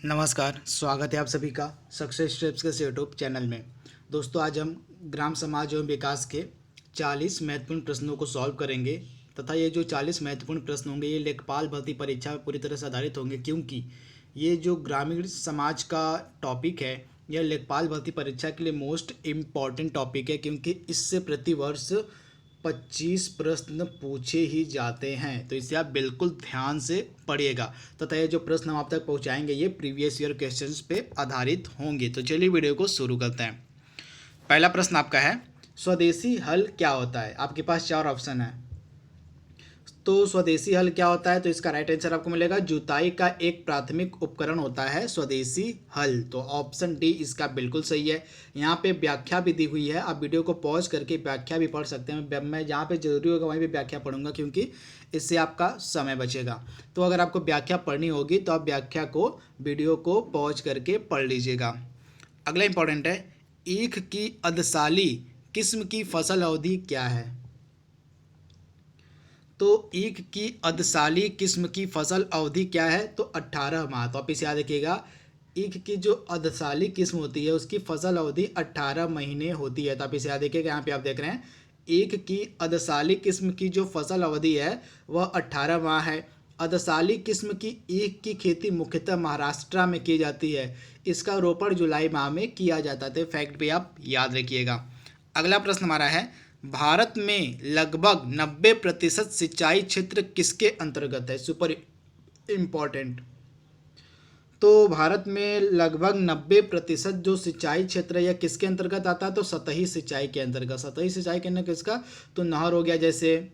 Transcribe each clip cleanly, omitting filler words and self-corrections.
नमस्कार, स्वागत है आप सभी का सक्सेस स्टेप्स के यूट्यूब चैनल में। दोस्तों, आज हम ग्राम समाज एवं विकास के 40 महत्वपूर्ण प्रश्नों को सॉल्व करेंगे तथा ये जो 40 महत्वपूर्ण प्रश्न होंगे ये लेखपाल भर्ती परीक्षा पर पूरी तरह से आधारित होंगे, क्योंकि ये जो ग्रामीण समाज का टॉपिक है यह लेखपाल भर्ती परीक्षा के लिए मोस्ट इम्पॉर्टेंट टॉपिक है, क्योंकि इससे प्रतिवर्ष 25 प्रश्न पूछे ही जाते हैं। तो इसे आप बिल्कुल ध्यान से पढ़िएगा तथा ये जो प्रश्न हम आप तक पहुंचाएंगे ये प्रीवियस ईयर क्वेश्चंस पे आधारित होंगे। तो चलिए वीडियो को शुरू करते हैं। पहला प्रश्न आपका है, स्वदेशी हल क्या होता है? आपके पास 4 ऑप्शन है। तो स्वदेशी हल क्या होता है? तो इसका राइट आंसर आपको मिलेगा, जुताई का एक प्राथमिक उपकरण होता है स्वदेशी हल। तो ऑप्शन डी इसका बिल्कुल सही है। यहाँ पे व्याख्या भी दी हुई है, आप वीडियो को पॉज करके व्याख्या भी पढ़ सकते हैं। मैं जहाँ पे जरूरी होगा वहीं पे व्याख्या पढ़ूंगा, क्योंकि इससे आपका समय बचेगा। तो अगर आपको व्याख्या पढ़नी होगी तो आप व्याख्या को वीडियो को पॉज करके पढ़ लीजिएगा। अगला इंपॉर्टेंट है, ईख की अधसाली किस्म की फसल अवधि क्या है? तो ईख की अधसाली किस्म की फसल अवधि क्या है? तो 18 माह। तो आप इसे याद रखिएगा, ईख की जो अधसाली किस्म होती है उसकी फसल अवधि 18 महीने होती है। तो आप इसे याद रखिएगा, यहाँ पे आप देख रहे हैं ईख की अधसाली किस्म की जो फसल अवधि है वह 18 माह है। अधसाली किस्म की ईख की खेती मुख्यतः महाराष्ट्र में की जाती है। इसका रोपण जुलाई माह में किया जाता है। फैक्ट भी आप याद रखिएगा। अगला प्रश्न हमारा है, भारत में लगभग 90% सिंचाई क्षेत्र किसके अंतर्गत है? Super important. तो भारत में लगभग 90% जो सिंचाई क्षेत्र है यह किसके अंतर्गत आता है? तो सतही सिंचाई के अंतर्गत। सतही सिंचाई के अंदर किसका? तो नहर हो गया, जैसे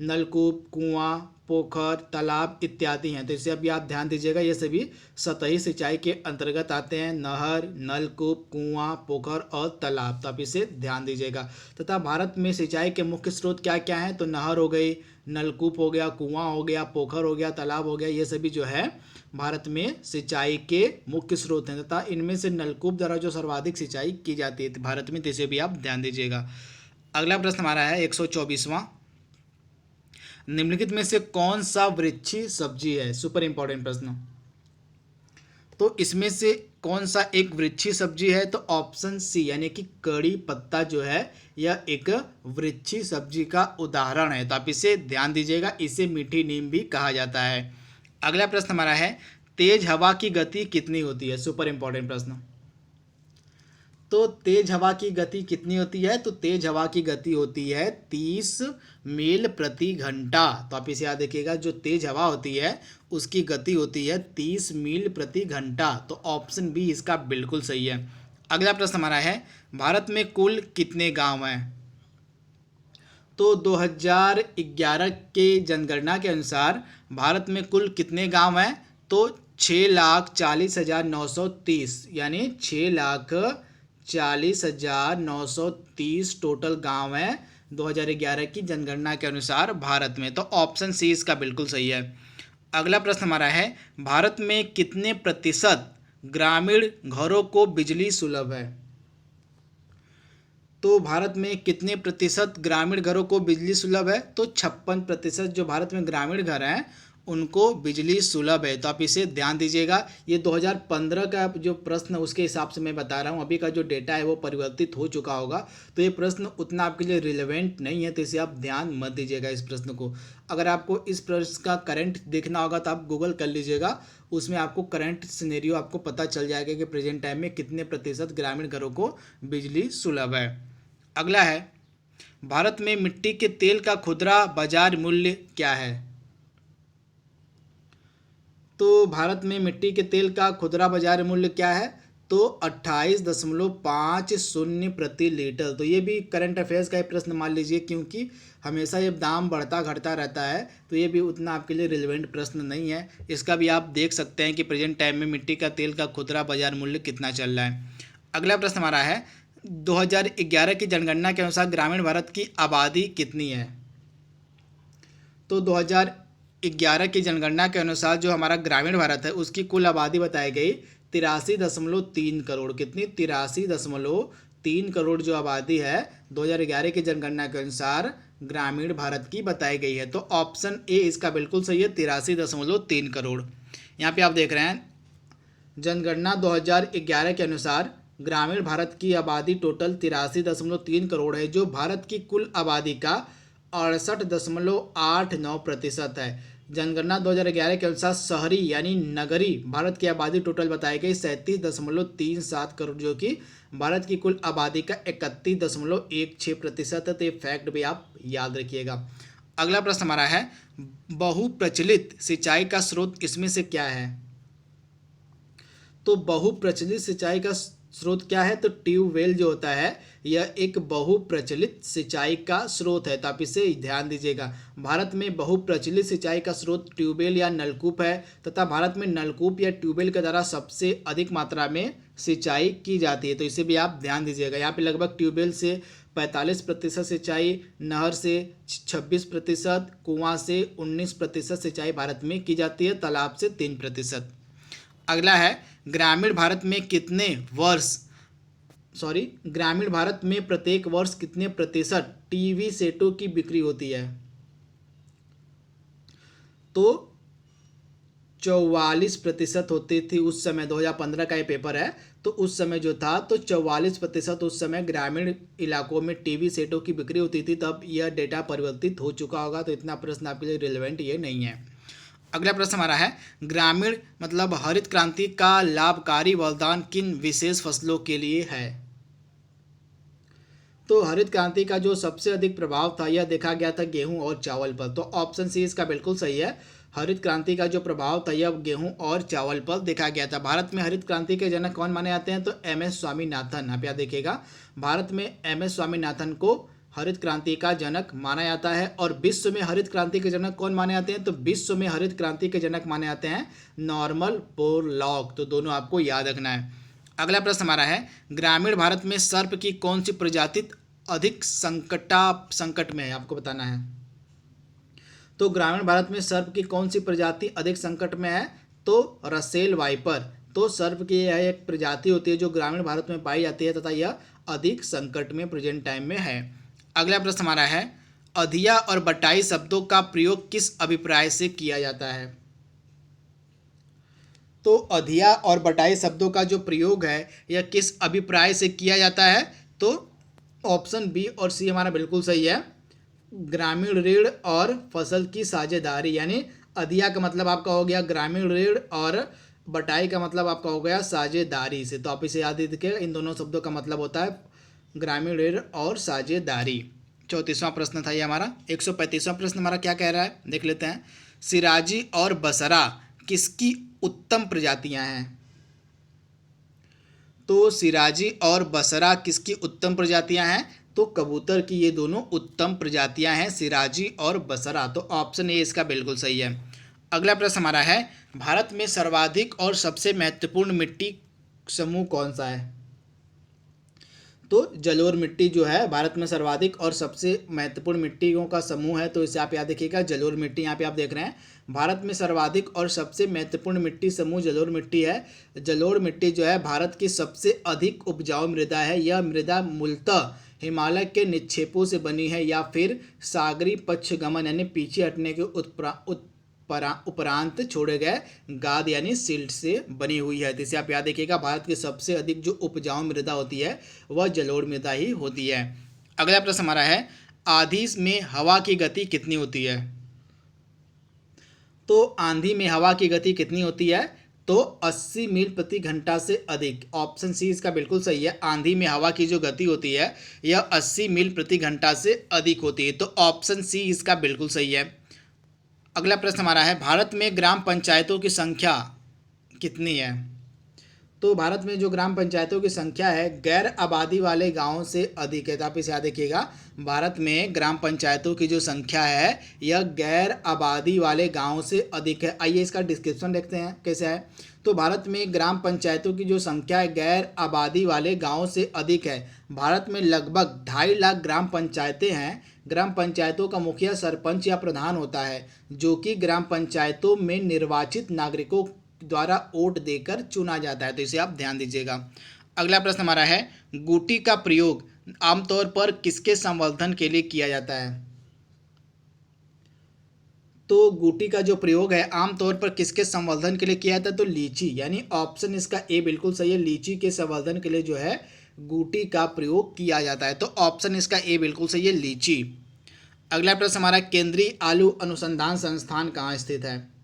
नलकूप, कुआं, पोखर, तालाब इत्यादि हैं। तो इसे अभी आप ध्यान दीजिएगा, ये सभी सतही सिंचाई के अंतर्गत आते हैं। नहर, नलकूप, कुआं, पोखर और तालाब। तो आप इसे ध्यान दीजिएगा। तथा भारत में सिंचाई के मुख्य स्रोत क्या क्या हैं? तो नहर हो गई, नलकूप हो गया, कुआं हो गया, पोखर हो गया, तालाब हो गया। ये सभी जो है भारत में सिंचाई के मुख्य स्रोत हैं तथा इनमें से नलकूप द्वारा जो सर्वाधिक सिंचाई की जाती है भारत में, तो इसे भी आप ध्यान दीजिएगा। अगला प्रश्न हमारा है 124वां, निम्नलिखित में से कौन सा वृक्षी सब्जी है? सुपर इंपॉर्टेंट प्रश्न। तो इसमें से कौन सा एक वृक्षी सब्जी है? तो ऑप्शन सी यानी कि कड़ी पत्ता जो है यह एक वृक्षी सब्जी का उदाहरण है। तो आप इसे ध्यान दीजिएगा, इसे मीठी नीम भी कहा जाता है। अगला प्रश्न हमारा है, तेज हवा की गति कितनी होती है? सुपर इंपॉर्टेंट प्रश्न। तो तेज हवा की गति कितनी होती है? तो तेज हवा की गति होती है 30 मील प्रति घंटा। तो आप इसे याद रखिएगा, जो तेज हवा होती है उसकी गति होती है 30 मील प्रति घंटा। तो ऑप्शन बी इसका बिल्कुल सही है। अगला प्रश्न हमारा है, भारत में कुल कितने गांव हैं? तो 2011 के जनगणना के अनुसार भारत में कुल कितने गांव हैं? तो 6,40,930, यानी 6,40,930 टोटल गांव हैं 2011 की जनगणना के अनुसार भारत में। तो ऑप्शन सी इसका बिल्कुल सही है। अगला प्रश्न हमारा है, भारत में कितने प्रतिशत ग्रामीण घरों को बिजली सुलभ है? तो भारत में कितने प्रतिशत ग्रामीण घरों को बिजली सुलभ है? तो 56% जो भारत में ग्रामीण घर हैं उनको बिजली सुलभ है। तो आप इसे ध्यान दीजिएगा। ये 2015 का जो प्रश्न उसके हिसाब से मैं बता रहा हूँ, अभी का जो डेटा है वो परिवर्तित हो चुका होगा, तो ये प्रश्न उतना आपके लिए रिलेवेंट नहीं है। तो इसे आप ध्यान मत दीजिएगा इस प्रश्न को। अगर आपको इस प्रश्न का करंट देखना होगा तो आप गूगल कर लीजिएगा, उसमें आपको करंट सिनेरियो आपको पता चल जाएगा कि प्रेजेंट टाइम में कितने प्रतिशत ग्रामीण घरों को बिजली सुलभ है। अगला है, भारत में मिट्टी के तेल का खुदरा बाजार मूल्य क्या है? तो भारत में मिट्टी के तेल का खुदरा बाजार मूल्य क्या है? तो 28.50 प्रति लीटर। तो ये भी करंट अफेयर्स का ही प्रश्न मान लीजिए, क्योंकि हमेशा ये दाम बढ़ता घटता रहता है, तो ये भी उतना आपके लिए रिलेवेंट प्रश्न नहीं है। इसका भी आप देख सकते हैं कि प्रेजेंट टाइम में मिट्टी का तेल का खुदरा बाजार मूल्य कितना चल रहा है। अगला प्रश्न हमारा है, 2011 की जनगणना के अनुसार ग्रामीण भारत की आबादी कितनी है? तो 2011 की जनगणना के अनुसार जो हमारा ग्रामीण भारत है उसकी कुल आबादी बताई गई 83.3 करोड़। कितनी? 83.3 करोड़ जो आबादी है 2011 की जनगणना के अनुसार ग्रामीण भारत की बताई गई है। तो ऑप्शन ए इसका बिल्कुल सही है, 83.3 करोड़। यहाँ पे आप देख रहे हैं जनगणना 2011 के अनुसार ग्रामीण भारत की आबादी टोटल 83.3 करोड़ है, जो भारत की कुल आबादी का 68.89% है। जनगणना 2011 के अनुसार शहरी यानी नगरी भारत की आबादी टोटल बताई गई 37.37 करोड़, जो कि भारत की कुल आबादी का 31.16% है। तो ये फैक्ट भी आप याद रखिएगा। अगला प्रश्न हमारा है, बहुप्रचलित सिंचाई का स्रोत इसमें से क्या है? तो बहुप्रचलित सिंचाई का स्रोत क्या है? तो ट्यूबवेल जो होता है यह एक बहुप्रचलित सिंचाई का स्रोत है। तो आप इसे ध्यान दीजिएगा। भारत में बहुप्रचलित सिंचाई का स्रोत ट्यूबवेल या नलकूप है, तथा भारत में नलकूप या ट्यूबवेल के द्वारा सबसे अधिक मात्रा में सिंचाई की जाती है। तो इसे भी आप ध्यान दीजिएगा। यहाँ पे लगभग ट्यूबवेल से 45% सिंचाई, नहर से 26%, कुआं से 19% सिंचाई भारत में की जाती है, तालाब से 3%। अगला है, ग्रामीण भारत में प्रत्येक वर्ष कितने प्रतिशत टीवी सेटों की बिक्री होती है? तो 44% होती थी उस समय। 2015 का ये पेपर है, तो उस समय जो था तो 44% उस समय ग्रामीण इलाकों में टीवी सेटों की बिक्री होती थी। तब यह डेटा परिवर्तित हो चुका होगा, तो इतना प्रश्न आपके लिए रिलेवेंट ये नहीं है। अगला प्रश्न हमारा है, ग्रामीण मतलब हरित क्रांति का लाभकारी वरदान किन विशेष फसलों के लिए है? तो हरित क्रांति का जो सबसे अधिक प्रभाव था यह देखा गया था गेहूं और चावल पर। तो ऑप्शन सी इसका बिल्कुल सही है। हरित क्रांति का जो प्रभाव था यह गेहूं और चावल पर देखा गया था। भारत में हरित क्रांति के जनक कौन माने जाते हैं? तो एम.एस. स्वामीनाथन। आप याद देखिएगा, भारत में एम.एस. स्वामीनाथन को हरित क्रांति का जनक माना जाता है। और विश्व में हरित क्रांति के जनक कौन माने जाते हैं? तो विश्व में हरित क्रांति के जनक माने जाते हैं नॉर्मन बोरलॉग। तो दोनों आपको याद रखना है। अगला प्रश्न हमारा है, ग्रामीण भारत में सर्प की कौन सी प्रजाति अधिक संकट में है? आपको बताना है। तो ग्रामीण भारत में सर्प की कौन सी प्रजाति अधिक संकट में है? तो रसेल वाइपर। तो सर्प की यह एक प्रजाति होती है जो ग्रामीण भारत में पाई जाती है, तथा यह अधिक संकट में प्रेजेंट टाइम में है। अगला प्रश्न हमारा है, अधिया और बटाई शब्दों का प्रयोग किस अभिप्राय से किया जाता है? तो अधिया और बटाई शब्दों का जो प्रयोग है यह किस अभिप्राय से किया जाता है? तो ऑप्शन बी और सी हमारा बिल्कुल सही है, ग्रामीण ऋण और फसल की साझेदारी। यानी अधिया का मतलब आपका हो गया ग्रामीण ऋण और बटाई का मतलब आपका हो गया साझेदारी से। तो आप इसे याद रखिएगा, इन दोनों शब्दों का मतलब होता है ग्रामीण ऋण और साझेदारी। 34वां प्रश्न था ये हमारा। 135वां प्रश्न हमारा क्या कह रहा है, देख लेते हैं। सिराजी और बसरा किसकी उत्तम प्रजातियां हैं? तो सिराजी और बसरा किसकी उत्तम प्रजातियां हैं? तो कबूतर की ये दोनों उत्तम प्रजातियां हैं, सिराजी और बसरा। तो ऑप्शन ए इसका बिल्कुल सही है। अगला प्रश्न हमारा है, भारत में सर्वाधिक और सबसे महत्वपूर्ण मिट्टी समूह कौन सा है? तो जलोढ़ मिट्टी जो है भारत में सर्वाधिक और सबसे महत्वपूर्ण मिट्टियों का समूह है। तो इसे आप याद रखिएगा, जलोढ़ मिट्टी। यहाँ पे आप देख रहे हैं भारत में सर्वाधिक और सबसे महत्वपूर्ण मिट्टी समूह जलोढ़ मिट्टी है। जलोढ़ मिट्टी जो है भारत की सबसे अधिक उपजाऊ मृदा है। यह मृदा मूलतः हिमालय के निक्षेपों से बनी है या फिर सागरी पक्षगमन यानी पीछे हटने के उपरांत छोड़े गए गाद यानी सिल्ट से बनी हुई है। जिसे आप याद रखिएगा, भारत की सबसे अधिक जो उपजाऊ मृदा होती है वह जलोढ़ मृदा ही होती है। अगला प्रश्न हमारा है, आंधी में हवा की गति कितनी होती है? तो आंधी में हवा की गति कितनी होती है? तो 80 मील प्रति घंटा से अधिक। ऑप्शन सी इसका बिल्कुल सही है। आंधी में हवा की जो गति होती है यह 80 मील प्रति घंटा से अधिक होती है। तो ऑप्शन सी इसका बिल्कुल सही है। अगला प्रश्न हमारा है, भारत में ग्राम पंचायतों की संख्या कितनी है? तो भारत में जो ग्राम पंचायतों की संख्या है गैर आबादी वाले गांवों से अधिक है। तो आप इसे याद रखिएगा, भारत में ग्राम पंचायतों की जो संख्या है यह गैर आबादी वाले गांवों से अधिक है। आइए इसका डिस्क्रिप्शन देखते हैं कैसे है। तो भारत में ग्राम पंचायतों की जो संख्या है गैर आबादी वाले गांवों से अधिक है। भारत में लगभग 2.5 लाख ग्राम पंचायतें हैं। ग्राम पंचायतों का मुखिया सरपंच या प्रधान होता है, जो कि ग्राम पंचायतों में निर्वाचित नागरिकों द्वारा वोट देकर चुना जाता है। तो इसे आप ध्यान दीजिएगा। अगला प्रश्न हमारा है, गुटी का प्रयोग आमतौर पर किसके संवर्धन के लिए किया जाता है? तो तो गूटी का जो प्रयोग है आमतौर पर किसके संवर्धन के लिए किया जाता है, तो लीची, यानी ऑप्शन इसका ए बिल्कुल सही है। लीची के संवर्धन के लिए जो है गूटी का प्रयोग किया जाता है, तो ऑप्शन इसका ए बिल्कुल सही है, लीची। अगला प्रश्न हमारा, केंद्रीय आलू अनुसंधान संस्थान कहाँ स्थित है?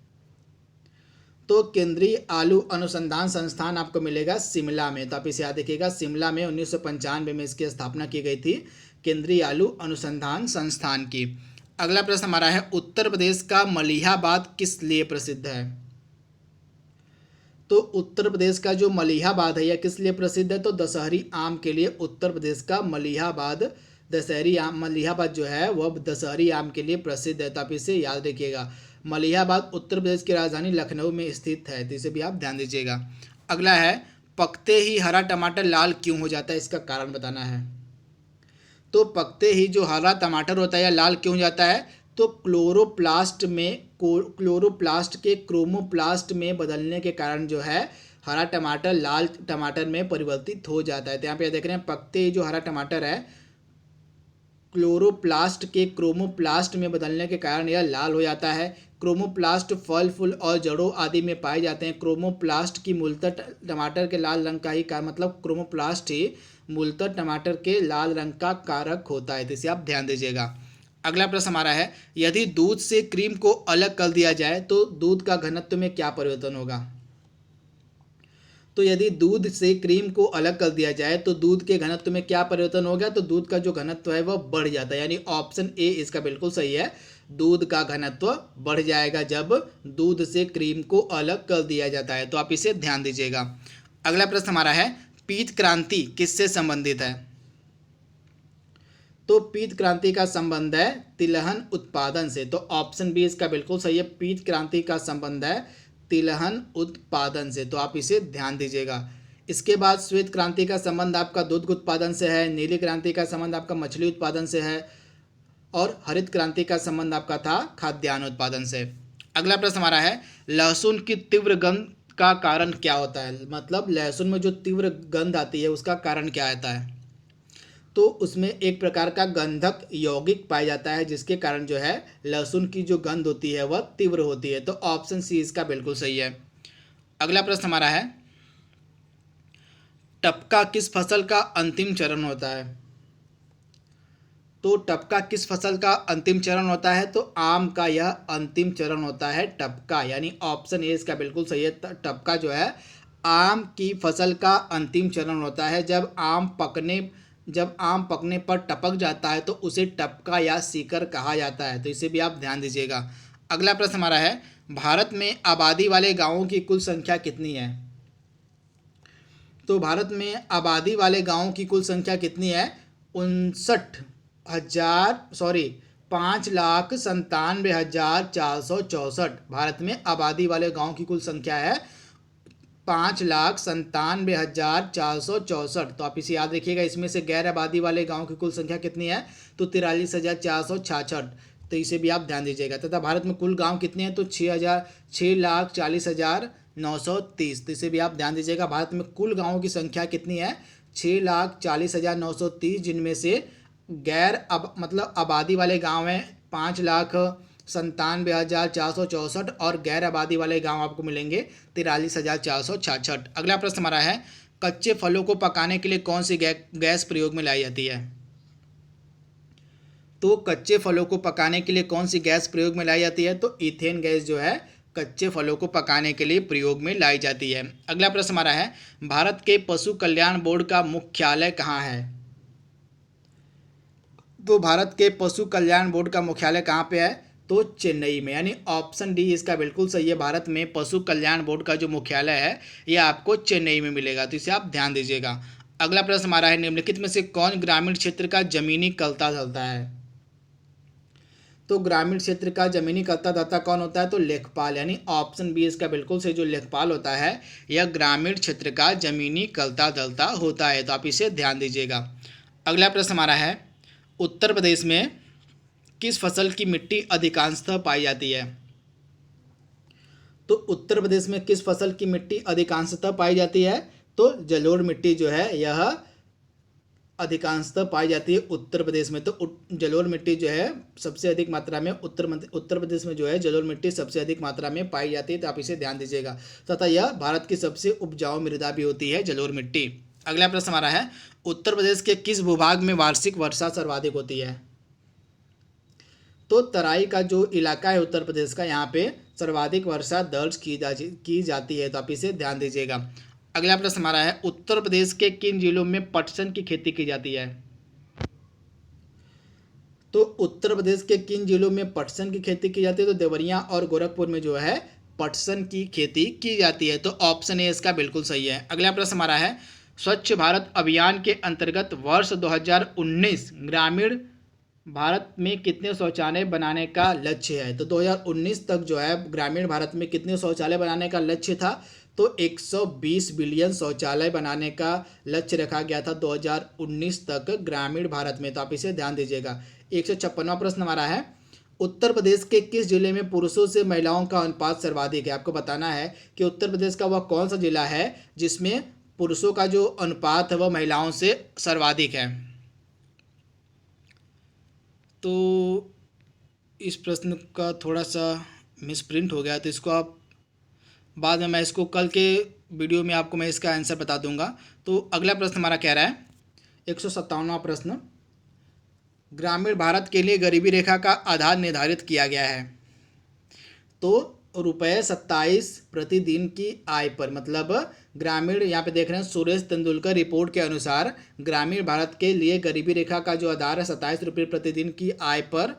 तो केंद्रीय आलू अनुसंधान संस्थान आपको मिलेगा शिमला में। तो आप इसे याद रखिएगा, शिमला में 1995 में इसकी स्थापना की गई थी, केंद्रीय आलू अनुसंधान संस्थान की। अगला प्रश्न हमारा है, उत्तर प्रदेश का मलिहाबाद किस लिए प्रसिद्ध है? तो उत्तर प्रदेश का जो मलिहाबाद है यह किस लिए प्रसिद्ध है? तो दशहरी आम के लिए उत्तर प्रदेश का मलिहाबाद, दशहरी आम, मलिहाबाद जो है वह दशहरी आम के लिए प्रसिद्ध है। तो आप इसे याद रखिएगा, मलिहाबाद उत्तर प्रदेश की राजधानी लखनऊ में स्थित है, तो इसे भी आप ध्यान दीजिएगा। अगला है, पकते ही हरा टमाटर लाल क्यों हो जाता है, इसका कारण बताना है। तो पकते ही जो हरा टमाटर होता है या लाल क्यों हो जाता है? तो क्लोरोप्लास्ट के क्रोमोप्लास्ट में बदलने के कारण जो है हरा टमाटर लाल टमाटर में परिवर्तित हो जाता है। तो यहाँ पे देख रहे हैं, पकते ही जो हरा टमाटर है क्लोरोप्लास्ट के क्रोमोप्लास्ट में बदलने के कारण यह लाल हो जाता है। क्रोमोप्लास्ट फल फूल और जड़ों आदि में पाए जाते हैं। क्रोमोप्लास्ट की मूलतः टमाटर के लाल रंग का ही मतलब क्रोमोप्लास्ट ही मूलतः टमाटर के लाल रंग का कारक होता है, तो इसे आप ध्यान दीजिएगा। अगला प्रश्न हमारा है, यदि दूध से क्रीम को अलग कर दिया जाए तो दूध का घनत्व में क्या परिवर्तन होगा? तो यदि दूध से क्रीम को अलग कर दिया जाए तो दूध के घनत्व में क्या परिवर्तन होगा? तो दूध का जो घनत्व है वह बढ़ जाता है, यानी ऑप्शन ए इसका बिल्कुल सही है, दूध का घनत्व बढ़ जाएगा जब दूध से क्रीम को अलग कर दिया जाता है। तो आप इसे ध्यान दीजिएगा। अगला प्रश्न हमारा है, पीत क्रांति किससे संबंधित है? तो पीत क्रांति का संबंध है तिलहन उत्पादन से, तो ऑप्शन बी इसका बिल्कुल सही है, पीत क्रांति का संबंध है तिलहन उत्पादन से, तो आप इसे ध्यान दीजिएगा। इसके बाद श्वेत क्रांति का संबंध आपका दूध उत्पादन से है, नीली क्रांति का संबंध आपका मछली उत्पादन से है, और हरित क्रांति का संबंध आपका था खाद्यान्न उत्पादन से। अगला प्रश्न हमारा है, लहसुन की तीव्र गंध का कारण क्या होता है? मतलब लहसुन में जो तीव्र गंध आती है उसका कारण क्या आता है? तो उसमें एक प्रकार का गंधक यौगिक पाया जाता है जिसके कारण जो है लहसुन की जो गंध होती है वह तीव्र होती है, तो ऑप्शन सी इसका बिल्कुल सही है। अगला प्रश्न हमारा है, टपका किस फसल का अंतिम चरण होता है? तो टपका किस फसल का अंतिम चरण होता है? तो आम का यह अंतिम चरण होता है टपका, यानी ऑप्शन ए इसका बिल्कुल सही है। टपका जो है आम की फसल का अंतिम चरण होता है। जब आम पकने पर टपक जाता है तो उसे टपका या सीकर कहा जाता है, तो इसे भी आप ध्यान दीजिएगा। अगला प्रश्न हमारा है, भारत में आबादी वाले गांवों की कुल संख्या कितनी है? तो भारत में आबादी वाले गांवों की कुल संख्या कितनी है? 5,97,464। भारत में आबादी वाले गांव की कुल संख्या है 5,97,464। तो आप इसे याद रखिएगा। इसमें से गैर आबादी वाले गांव की कुल संख्या कितनी है? तो 43,466। तो इसे भी आप ध्यान दीजिएगा। तथा भारत में कुल गांव कितने हैं? तो 6,40,930। तो इसे भी आप ध्यान दीजिएगा। भारत में कुल गाँवों की संख्या कितनी है? 6,40,930, जिनमें से मतलब आबादी वाले गांव हैं 5,97,464 और गैर आबादी वाले गांव आपको मिलेंगे 43,466। अगला प्रश्न हमारा है, कच्चे फलों को पकाने के लिए कौन सी गैस प्रयोग में लाई जाती है? तो कच्चे फलों को पकाने के लिए कौन सी गैस प्रयोग में लाई जाती है? तो ईथेन गैस जो है कच्चे फलों को पकाने के लिए प्रयोग में लाई जाती है। अगला प्रश्न हमारा है, भारत के पशु कल्याण बोर्ड का मुख्यालय कहाँ है? तो भारत के पशु कल्याण बोर्ड का मुख्यालय कहाँ पे है? तो चेन्नई में, यानी ऑप्शन डी इसका बिल्कुल सही है। भारत में पशु कल्याण बोर्ड का जो मुख्यालय है यह आपको चेन्नई में मिलेगा, तो इसे आप ध्यान दीजिएगा। अगला प्रश्न हमारा है, निम्नलिखित में से कौन ग्रामीण क्षेत्र का जमीनी कलता धलता है? तो ग्रामीण क्षेत्र का जमीनी कलता धलता कौन होता है? तो लेखपाल, यानी ऑप्शन बी इसका बिल्कुल सही, जो लेखपाल होता है यह ग्रामीण क्षेत्र का जमीनी कलता धलता होता है, तो आप इसे ध्यान दीजिएगा। अगला प्रश्न हमारा है, उत्तर प्रदेश में किस फसल की मिट्टी अधिकांशतः पाई जाती है? तो उत्तर प्रदेश में किस फसल की मिट्टी अधिकांशतः पाई जाती है? तो जलोढ़ मिट्टी जो है यह अधिकांशतः पाई जाती है उत्तर प्रदेश में। तो जलोढ़ मिट्टी जो है सबसे अधिक मात्रा में उत्तर प्रदेश में जो है जलोढ़ मिट्टी सबसे अधिक मात्रा में पाई जाती है, तो आप इसे ध्यान दीजिएगा। तथा यह भारत की सबसे उपजाऊ मृदा भी होती है जलोढ़ मिट्टी। अगला प्रश्न हमारा है, उत्तर प्रदेश के किस भूभाग में वार्षिक वर्षा सर्वाधिक होती है? तो तराई का जो इलाका है उत्तर प्रदेश का, यहाँ पे सर्वाधिक वर्षा दर्ज की जाती है, तो आप इसे ध्यान दीजिएगा। अगला प्रश्न हमारा है, उत्तर प्रदेश के किन जिलों में पटसन की खेती की जाती है? तो उत्तर प्रदेश के किन जिलों में पटसन की खेती की जाती है? तो देवरिया और गोरखपुर में जो है पटसन की खेती की जाती है। तो ऑप्शन ए इसका बिल्कुल सही है। अगला प्रश्न हमारा है, स्वच्छ भारत अभियान के अंतर्गत वर्ष 2019 ग्रामीण भारत में कितने शौचालय बनाने का लक्ष्य है? तो 2019 तक जो है ग्रामीण भारत में कितने शौचालय बनाने का लक्ष्य था? तो 120 बिलियन शौचालय बनाने का लक्ष्य रखा गया था 2019 तक ग्रामीण भारत में, तो आप इसे ध्यान दीजिएगा। 156वां प्रश्न हमारा है, उत्तर प्रदेश के किस जिले में पुरुषों से महिलाओं का अनुपात सर्वाधिक है? आपको बताना है कि उत्तर प्रदेश का वह कौन सा जिला है जिसमें पुरुषों का जो अनुपात है वह महिलाओं से सर्वाधिक है। तो इस प्रश्न का थोड़ा सा मिसप्रिंट हो गया, तो इसको आप बाद में, मैं इसको कल के वीडियो में आपको मैं इसका आंसर बता दूंगा। तो अगला प्रश्न हमारा कह रहा है, 157वां प्रश्न, ग्रामीण भारत के लिए गरीबी रेखा का आधार निर्धारित किया गया है। तो ₹27 प्रतिदिन की आय पर, मतलब ग्रामीण, यहाँ पे देख रहे हैं सुरेश तेंदुलकर रिपोर्ट के अनुसार ग्रामीण भारत के लिए गरीबी रेखा का जो आधार है ₹27 प्रतिदिन की आय पर।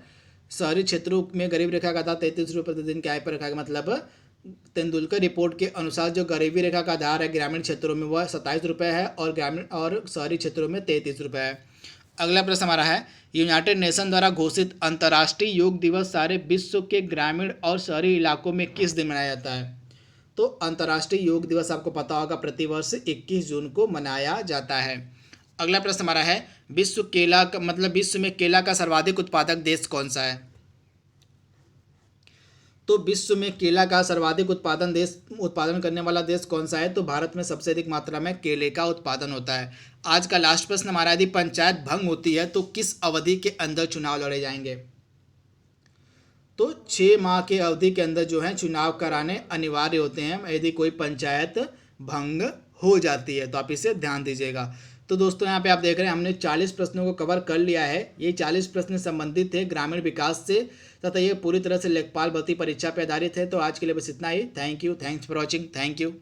शहरी क्षेत्रों में गरीबी रेखा का आधार ₹33 प्रतिदिन की आय पर रखा गया। मतलब तेंदुलकर रिपोर्ट के अनुसार जो गरीबी रेखा का आधार है ग्रामीण क्षेत्रों में वह ₹27 है और ग्रामीण और शहरी क्षेत्रों में ₹33 है। अगला प्रश्न हमारा है, यूनाइटेड नेशन द्वारा घोषित अंतर्राष्ट्रीय योग दिवस सारे विश्व के ग्रामीण और शहरी इलाकों में किस दिन मनाया जाता है? तो अंतर्राष्ट्रीय योग दिवस आपको पता होगा प्रतिवर्ष 21 जून को मनाया जाता है। अगला प्रश्न हमारा है, विश्व केला का, मतलब विश्व में केला का सर्वाधिक उत्पादक देश कौन सा है? तो विश्व में केला का सर्वाधिक उत्पादन करने वाला देश कौन सा है? तो भारत में सबसे अधिक मात्रा में केले का उत्पादन होता है। आज का लास्ट प्रश्न हमारा, यदि पंचायत भंग होती है तो किस अवधि के अंदर चुनाव लड़े जाएंगे? तो 6 माह के अवधि के अंदर जो है चुनाव कराने अनिवार्य होते हैं यदि कोई पंचायत भंग हो जाती है, तो आप इसे ध्यान दीजिएगा। तो दोस्तों यहाँ पे आप देख रहे हैं हमने 40 प्रश्नों को कवर कर लिया है। ये 40 प्रश्न संबंधित थे ग्रामीण विकास से, तथा ये पूरी तरह से लेखपाल भर्ती परीक्षा पर आधारित है। तो आज के लिए बस इतना ही। Thank you, thanks for watching, thank you.